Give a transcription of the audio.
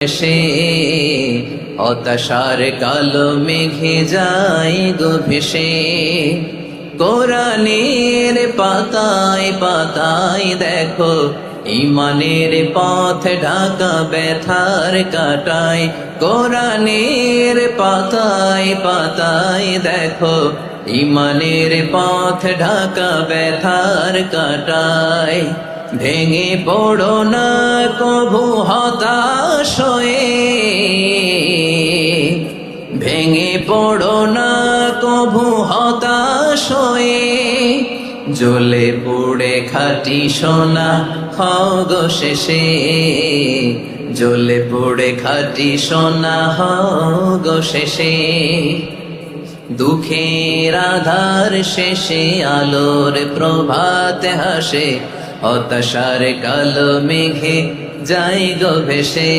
সে হতাশার কালো মেঘে যায় গো ভেসে। কোরআনের পাতায় পাতায় দেখো ইমানের পথ ঢাকা ব্যথার কাটায়। কোরআনের পাতায় পাতায় দেখো ইমানের পথ ঢাকা ব্যথার কাটায়। ভেঙে পড়ো না কভু হতাশ হয়ে, ভেঙে পড়ো না কভু হতাশ হয়ে। জ্বলে পুড়ে খাঁটি সোনা হও গো শেষে, জ্বলে পুড়ে খাঁটি সোনা হও গো শেষে। দুঃখের আধার শেষে আলোর প্রভাত হাসে, হতাশার কালো মেঘে যায় গো ভেসে।